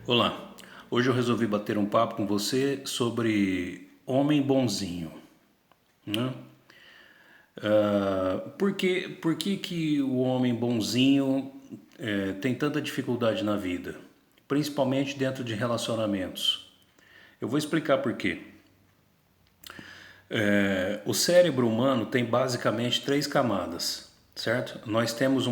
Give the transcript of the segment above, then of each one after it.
Olá, hoje eu resolvi bater um papo com você sobre homem bonzinho, né? Por que o homem bonzinho tem tanta dificuldade na vida, principalmente dentro de relacionamentos? Eu vou explicar por quê. O cérebro humano tem basicamente três camadas, certo? Nós temos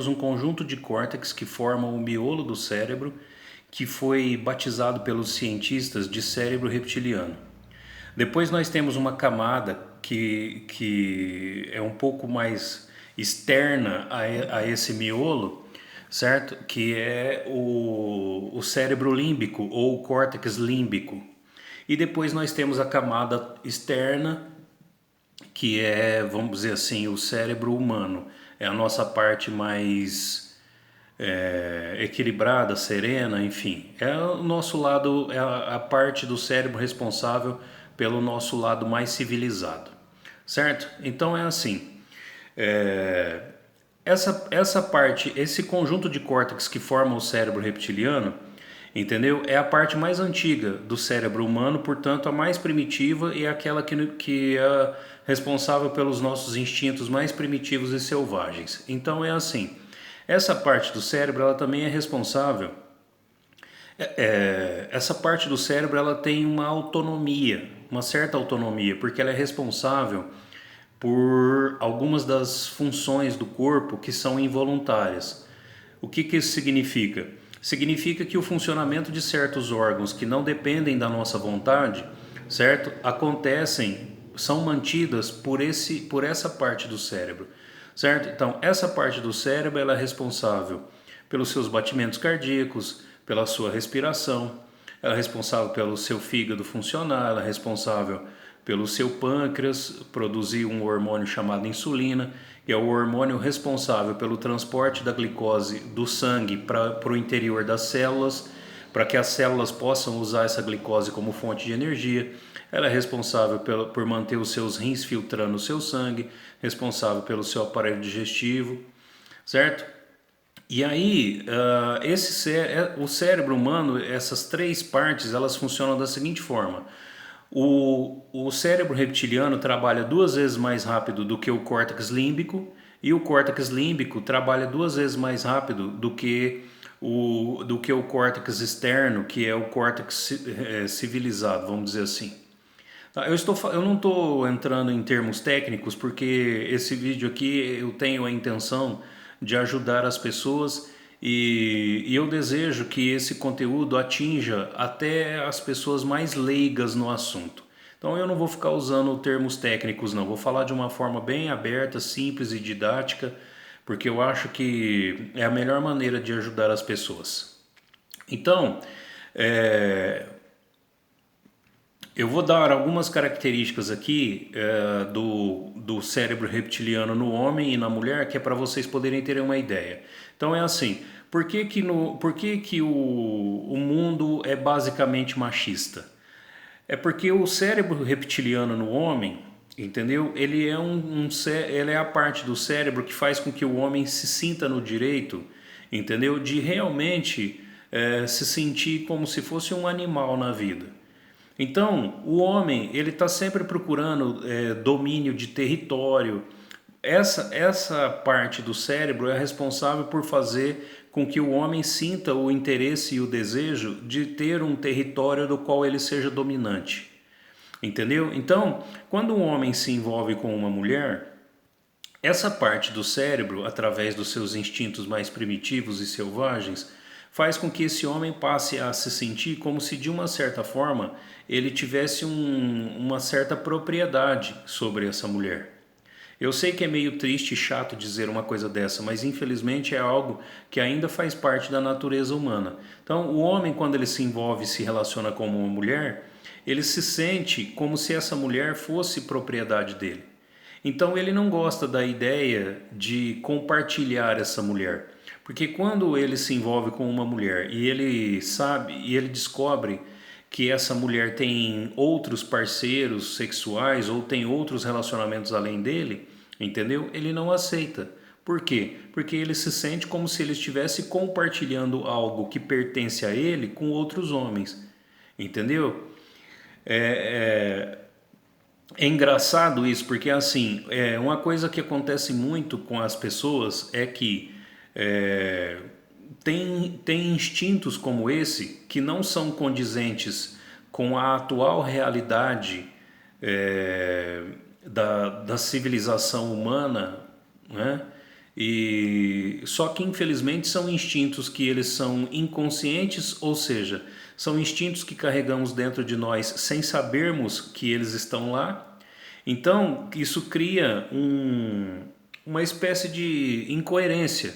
um conjunto de córtex que formam o miolo do cérebro, que foi batizado pelos cientistas de cérebro reptiliano. Depois nós temos uma camada que é um pouco mais externa a esse miolo, certo? Que é o cérebro límbico ou o córtex límbico. E depois nós temos a camada externa, que é, vamos dizer assim, o cérebro humano. É a nossa parte mais equilibrada, serena, enfim. É o nosso lado, é a parte do cérebro responsável pelo nosso lado mais civilizado, certo? Então é assim, é, essa parte, esse conjunto de córtex que forma o cérebro reptiliano, entendeu? É a parte mais antiga do cérebro humano, portanto a mais primitiva e aquela que é responsável pelos nossos instintos mais primitivos e selvagens. Então é assim, essa parte do cérebro ela também é responsável. Essa parte do cérebro ela tem uma autonomia, uma certa autonomia, porque ela é responsável por algumas das funções do corpo que são involuntárias. O que isso significa? Significa que o funcionamento de certos órgãos que não dependem da nossa vontade, certo? Acontecem, são mantidas por essa parte do cérebro, certo? Então, essa parte do cérebro ela é responsável pelos seus batimentos cardíacos, pela sua respiração, ela é responsável pelo seu fígado funcionar, ela é responsável pelo seu pâncreas produzir um hormônio chamado insulina, que é o hormônio responsável pelo transporte da glicose do sangue para o interior das células, para que as células possam usar essa glicose como fonte de energia. Ela é responsável por manter os seus rins filtrando o seu sangue, responsável pelo seu aparelho digestivo, certo? E aí, o cérebro humano, essas três partes, elas funcionam da seguinte forma. O cérebro reptiliano trabalha duas vezes mais rápido do que o córtex límbico e o córtex límbico trabalha duas vezes mais rápido do que o córtex externo, que é o córtex civilizado, vamos dizer assim. Tá, eu não estou entrando em termos técnicos porque esse vídeo aqui eu tenho a intenção de ajudar as pessoas e eu desejo que esse conteúdo atinja até as pessoas mais leigas no assunto. Então eu não vou ficar usando termos técnicos não, vou falar de uma forma bem aberta, simples e didática, porque eu acho que é a melhor maneira de ajudar as pessoas. Então, é, eu vou dar algumas características aqui do cérebro reptiliano no homem e na mulher, que é para vocês poderem terem uma ideia. Então é assim, por que que o mundo é basicamente machista? É porque o cérebro reptiliano no homem, entendeu? Ele é ele é a parte do cérebro que faz com que o homem se sinta no direito, entendeu? De realmente se sentir como se fosse um animal na vida. Então, o homem ele está sempre procurando domínio de território. Essa parte do cérebro é responsável por fazer com que o homem sinta o interesse e o desejo de ter um território do qual ele seja dominante. Entendeu? Então, quando um homem se envolve com uma mulher, essa parte do cérebro, através dos seus instintos mais primitivos e selvagens, faz com que esse homem passe a se sentir como se, de uma certa forma, ele tivesse uma certa propriedade sobre essa mulher. Eu sei que é meio triste e chato dizer uma coisa dessa, mas infelizmente é algo que ainda faz parte da natureza humana. Então, o homem, quando ele se envolve e se relaciona com uma mulher, ele se sente como se essa mulher fosse propriedade dele. Então ele não gosta da ideia de compartilhar essa mulher, porque quando ele se envolve com uma mulher e ele sabe e ele descobre que essa mulher tem outros parceiros sexuais ou tem outros relacionamentos além dele, entendeu? Ele não aceita. Por quê? Porque ele se sente como se ele estivesse compartilhando algo que pertence a ele com outros homens. Entendeu? É engraçado isso, porque assim, uma coisa que acontece muito com as pessoas é que é, tem instintos como esse que não são condizentes com a atual realidade da civilização humana, né? E só que infelizmente são instintos que eles são inconscientes, ou seja, são instintos que carregamos dentro de nós sem sabermos que eles estão lá. Então isso cria uma espécie de incoerência.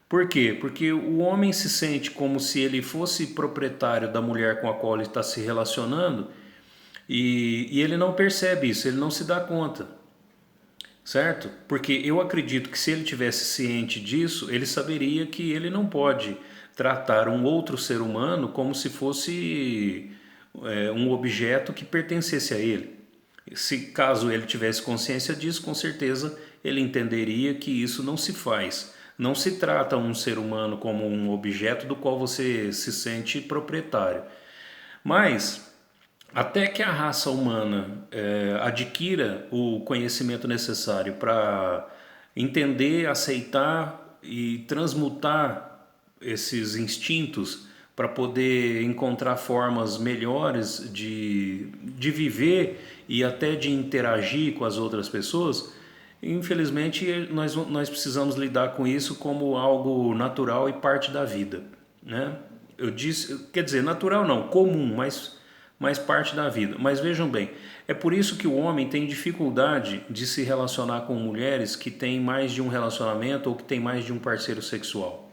Por quê? Porque o homem se sente como se ele fosse proprietário da mulher com a qual ele está se relacionando e ele não percebe isso, ele não se dá conta, certo? Porque eu acredito que se ele tivesse ciente disso, ele saberia que ele não pode tratar um outro ser humano como se fosse um objeto que pertencesse a ele. Se caso ele tivesse consciência disso, com certeza ele entenderia que isso não se faz. Não se trata um ser humano como um objeto do qual você se sente proprietário. Mas até que a raça humana adquira o conhecimento necessário para entender, aceitar e transmutar esses instintos para poder encontrar formas melhores de viver e até de interagir com as outras pessoas, infelizmente nós precisamos lidar com isso como algo natural e parte da vida, né? Eu disse, quer dizer, natural não, comum, mas parte da vida. Mas vejam bem, é por isso que o homem tem dificuldade de se relacionar com mulheres que têm mais de um relacionamento ou que têm mais de um parceiro sexual.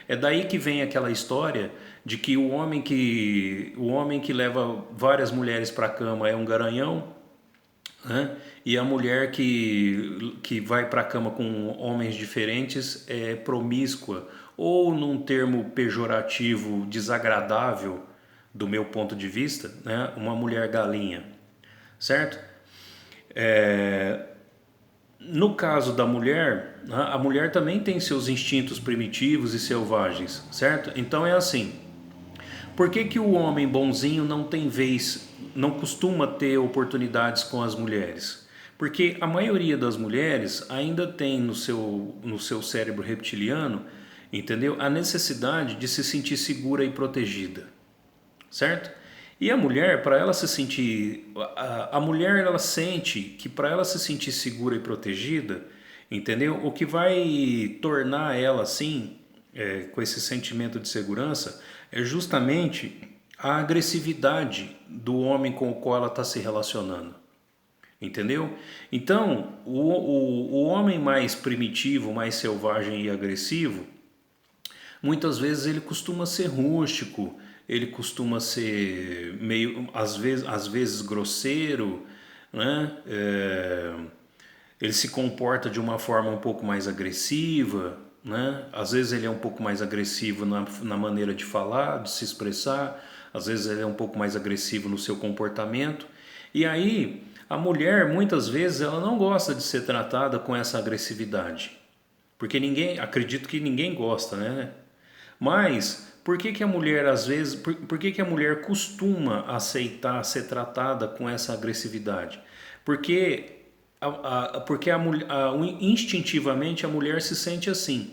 É daí que vem aquela história de que o homem que leva várias mulheres para a cama é um garanhão, né? E a mulher que vai para a cama com homens diferentes é promíscua, ou num termo pejorativo desagradável do meu ponto de vista, né? Uma mulher galinha, certo? No caso da mulher, né? A mulher também tem seus instintos primitivos e selvagens, certo? Então é assim, por que que o homem bonzinho não tem vez, não costuma ter oportunidades com as mulheres? Porque a maioria das mulheres ainda tem no seu cérebro reptiliano, entendeu? A necessidade de se sentir segura e protegida, certo? E a mulher, para ela se sentir, a mulher ela sente que para ela se sentir segura e protegida, entendeu? O que vai tornar ela assim, com esse sentimento de segurança, é justamente a agressividade do homem com o qual ela está se relacionando. Entendeu? Então, o homem mais primitivo, mais selvagem e agressivo, muitas vezes ele costuma ser rústico, ele costuma ser meio, às vezes grosseiro, né? Ele se comporta de uma forma um pouco mais agressiva, né? Às vezes ele é um pouco mais agressivo na maneira de falar, de se expressar, às vezes ele é um pouco mais agressivo no seu comportamento. E aí, a mulher, muitas vezes, ela não gosta de ser tratada com essa agressividade. Porque acredito que ninguém gosta, né? Mas por que que a mulher às vezes, por que que a mulher costuma aceitar ser tratada com essa agressividade? Porque instintivamente a mulher se sente assim.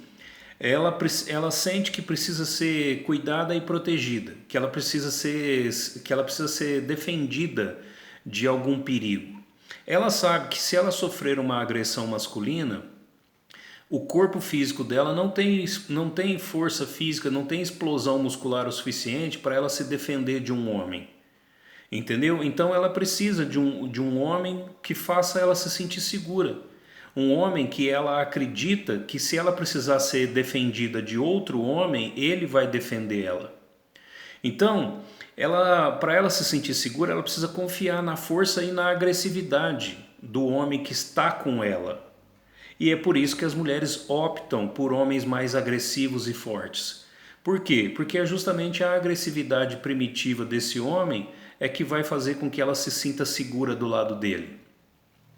Ela sente que precisa ser cuidada e protegida, que ela precisa ser defendida de algum perigo. Ela sabe que se ela sofrer uma agressão masculina, o corpo físico dela não tem força física, não tem explosão muscular o suficiente para ela se defender de um homem. Entendeu? Então ela precisa de um homem que faça ela se sentir segura. Um homem que ela acredita que se ela precisar ser defendida de outro homem, ele vai defender ela. Então, para ela se sentir segura, ela precisa confiar na força e na agressividade do homem que está com ela. E é por isso que as mulheres optam por homens mais agressivos e fortes. Por quê? Porque é justamente a agressividade primitiva desse homem é que vai fazer com que ela se sinta segura do lado dele.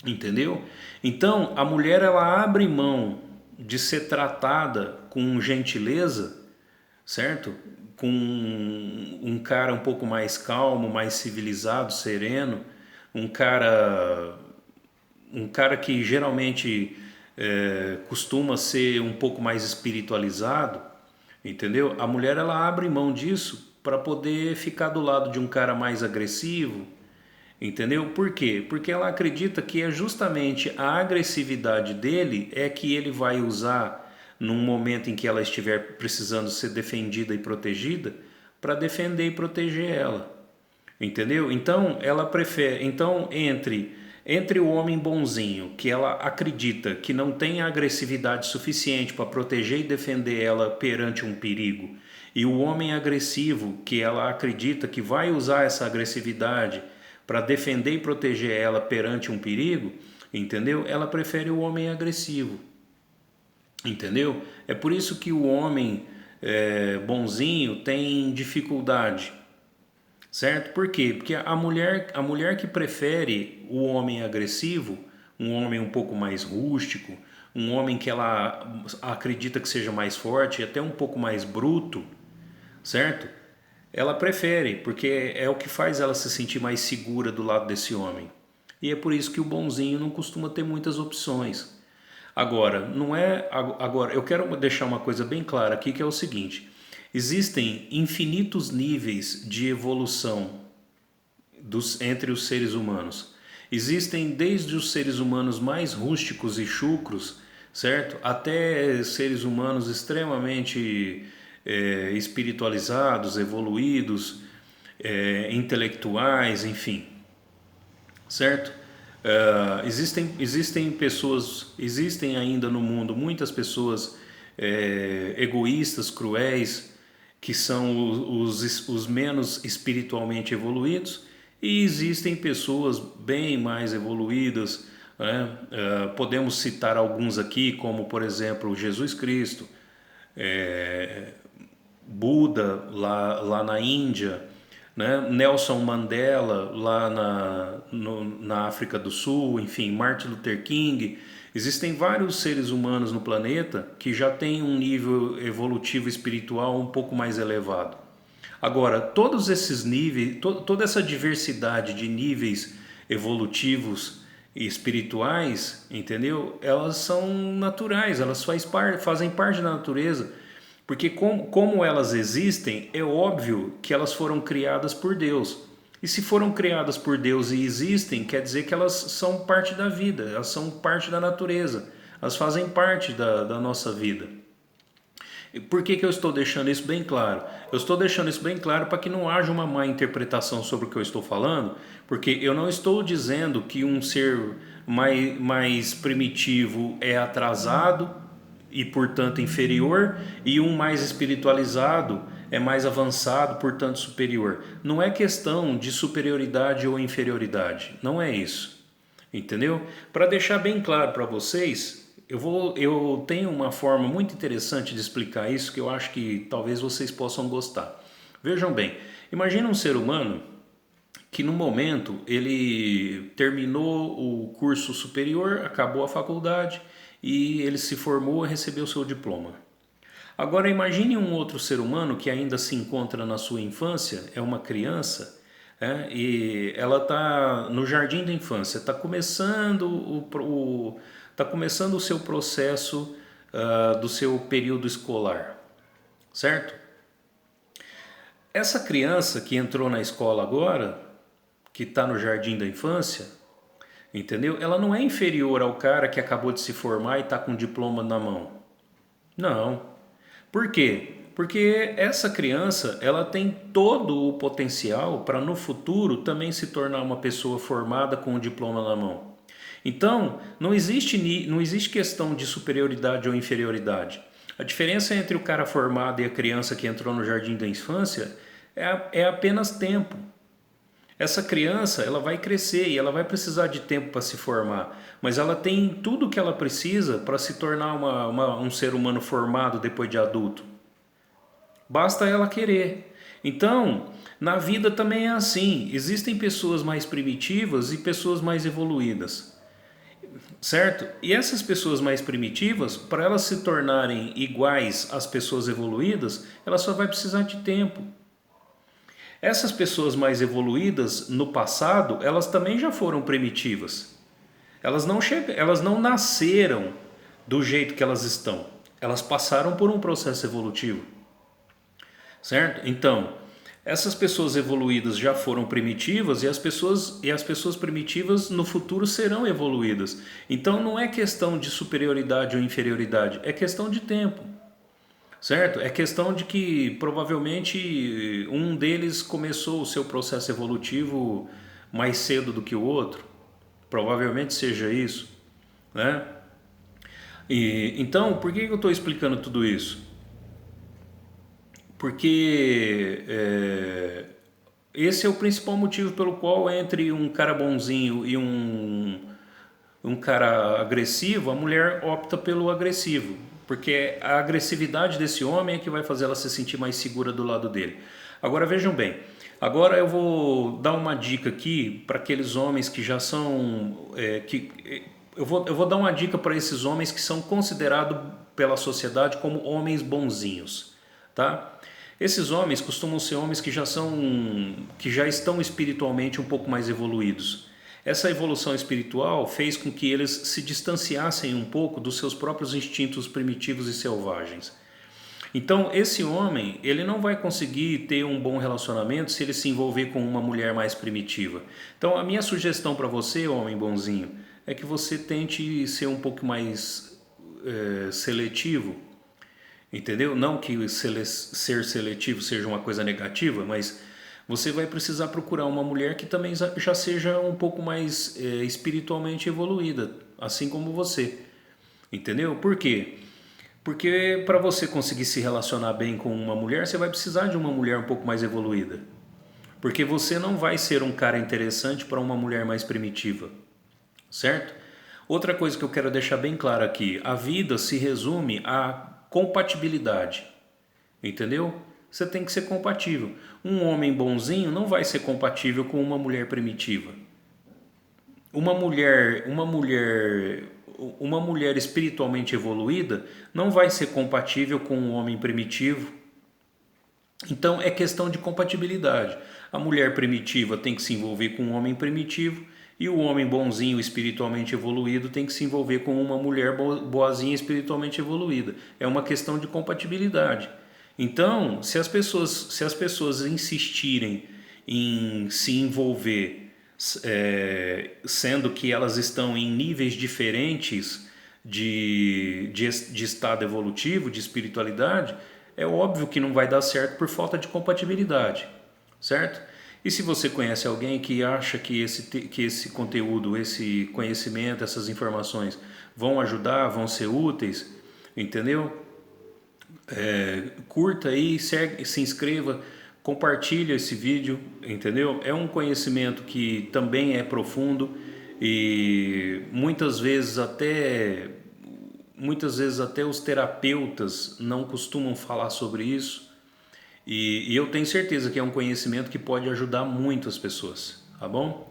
Entendeu? Então, a mulher ela abre mão de ser tratada com gentileza, certo? Com um cara um pouco mais calmo, mais civilizado, sereno, um cara, um cara que geralmente costuma ser um pouco mais espiritualizado, entendeu? A mulher ela abre mão disso para poder ficar do lado de um cara mais agressivo, entendeu? Por quê? Porque ela acredita que é justamente a agressividade dele é que ele vai usar num momento em que ela estiver precisando ser defendida e protegida para defender e proteger ela. Entendeu? Então ela prefere, então entre o homem bonzinho, que ela acredita que não tem agressividade suficiente para proteger e defender ela perante um perigo, e o homem agressivo, que ela acredita que vai usar essa agressividade para defender e proteger ela perante um perigo, entendeu? Ela prefere o homem agressivo, entendeu? É por isso que o homem bonzinho tem dificuldade, certo? Por quê? Porque a mulher que prefere o homem agressivo, um homem um pouco mais rústico, um homem que ela acredita que seja mais forte, até um pouco mais bruto, certo? Ela prefere, porque é o que faz ela se sentir mais segura do lado desse homem. E é por isso que o bonzinho não costuma ter muitas opções. Agora, não é. Agora, eu quero deixar uma coisa bem clara aqui, que é o seguinte: existem infinitos níveis de evolução entre os seres humanos. Existem desde os seres humanos mais rústicos e chucros, certo? Até seres humanos extremamente espiritualizados, evoluídos, intelectuais, enfim, certo? Existem pessoas, existem ainda no mundo muitas pessoas egoístas, cruéis, que são os menos espiritualmente evoluídos, e existem pessoas bem mais evoluídas, né? Podemos citar alguns aqui, como por exemplo Jesus Cristo, Buda lá na Índia, né? Nelson Mandela lá na África do Sul, enfim, Martin Luther King. Existem vários seres humanos no planeta que já têm um nível evolutivo espiritual um pouco mais elevado. Agora, todos esses níveis, toda essa diversidade de níveis evolutivos e espirituais, entendeu? Elas são naturais, elas fazem parte da natureza. Porque como elas existem, é óbvio que elas foram criadas por Deus. E se foram criadas por Deus e existem, quer dizer que elas são parte da vida, elas são parte da natureza, elas fazem parte da nossa vida. E por que eu estou deixando isso bem claro? Eu estou deixando isso bem claro para que não haja uma má interpretação sobre o que eu estou falando, porque eu não estou dizendo que um ser mais primitivo é atrasado e portanto inferior, e um mais espiritualizado é mais avançado, portanto superior. Não é questão de superioridade ou inferioridade, não é isso, entendeu? Para deixar bem claro para vocês, eu tenho uma forma muito interessante de explicar isso que eu acho que talvez vocês possam gostar. Vejam bem, imagina um ser humano que no momento ele terminou o curso superior, acabou a faculdade e ele se formou e recebeu seu diploma. Agora imagine um outro ser humano que ainda se encontra na sua infância, é uma criança, e ela está no jardim da infância, está começando tá começando o seu processo do seu período escolar, certo? Essa criança que entrou na escola agora, que está no jardim da infância, entendeu? Ela não é inferior ao cara que acabou de se formar e está com o diploma na mão. Não. Por quê? Porque essa criança ela tem todo o potencial para no futuro também se tornar uma pessoa formada com o diploma na mão. Então, não existe questão de superioridade ou inferioridade. A diferença entre o cara formado e a criança que entrou no jardim da infância é apenas tempo. Essa criança ela vai crescer e ela vai precisar de tempo para se formar, mas ela tem tudo o que ela precisa para se tornar um ser humano formado depois de adulto. Basta ela querer. Então, na vida também é assim. Existem pessoas mais primitivas e pessoas mais evoluídas. certo? E essas pessoas mais primitivas, para elas se tornarem iguais às pessoas evoluídas, elas só vai precisar de tempo. Essas pessoas mais evoluídas no passado, elas também já foram primitivas. Elas não nasceram do jeito que elas estão. Elas passaram por um processo evolutivo, certo? Então, essas pessoas evoluídas já foram primitivas e as pessoas primitivas no futuro serão evoluídas. Então não é questão de superioridade ou inferioridade, é questão de tempo, certo? É questão de que provavelmente um deles começou o seu processo evolutivo mais cedo do que o outro. Provavelmente seja isso, né? Então, por que eu estou explicando tudo isso? Porque esse é o principal motivo pelo qual entre um cara bonzinho e um cara agressivo, a mulher opta pelo agressivo. Porque a agressividade desse homem é que vai fazer ela se sentir mais segura do lado dele. Agora vejam bem, agora eu vou dar uma dica aqui para aqueles homens que já são... eu vou dar uma dica para esses homens que são considerados pela sociedade como homens bonzinhos, tá? Esses homens costumam ser homens que já estão espiritualmente um pouco mais evoluídos. Essa evolução espiritual fez com que eles se distanciassem um pouco dos seus próprios instintos primitivos e selvagens. Então, esse homem, ele não vai conseguir ter um bom relacionamento se ele se envolver com uma mulher mais primitiva. Então, a minha sugestão para você, homem bonzinho, é que você tente ser um pouco mais seletivo, entendeu? Não que ser seletivo seja uma coisa negativa, mas você vai precisar procurar uma mulher que também já seja um pouco mais espiritualmente evoluída, assim como você, entendeu? Por quê? Porque para você conseguir se relacionar bem com uma mulher, você vai precisar de uma mulher um pouco mais evoluída. Porque você não vai ser um cara interessante para uma mulher mais primitiva, certo? Outra coisa que eu quero deixar bem claro aqui, a vida se resume a compatibilidade, entendeu? Você tem que ser compatível. Um homem bonzinho não vai ser compatível com uma mulher primitiva. Uma mulher espiritualmente evoluída não vai ser compatível com um homem primitivo. Então é questão de compatibilidade. A mulher primitiva tem que se envolver com um homem primitivo e o homem bonzinho espiritualmente evoluído tem que se envolver com uma mulher boazinha espiritualmente evoluída. É uma questão de compatibilidade. Então, se as pessoas insistirem em se envolver, sendo que elas estão em níveis diferentes de estado evolutivo, de espiritualidade, é óbvio que não vai dar certo por falta de compatibilidade, certo? E se você conhece alguém que acha que esse conteúdo, esse conhecimento, essas informações vão ajudar, vão ser úteis, entendeu? Curta aí, segue, se inscreva, compartilha esse vídeo, entendeu? É um conhecimento que também é profundo e muitas vezes até os terapeutas não costumam falar sobre isso. E eu tenho certeza que é um conhecimento que pode ajudar muito as pessoas, tá bom?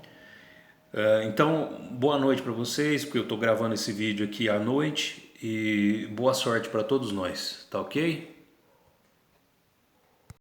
Então, boa noite para vocês, porque eu estou gravando esse vídeo aqui à noite e boa sorte para todos nós, tá ok?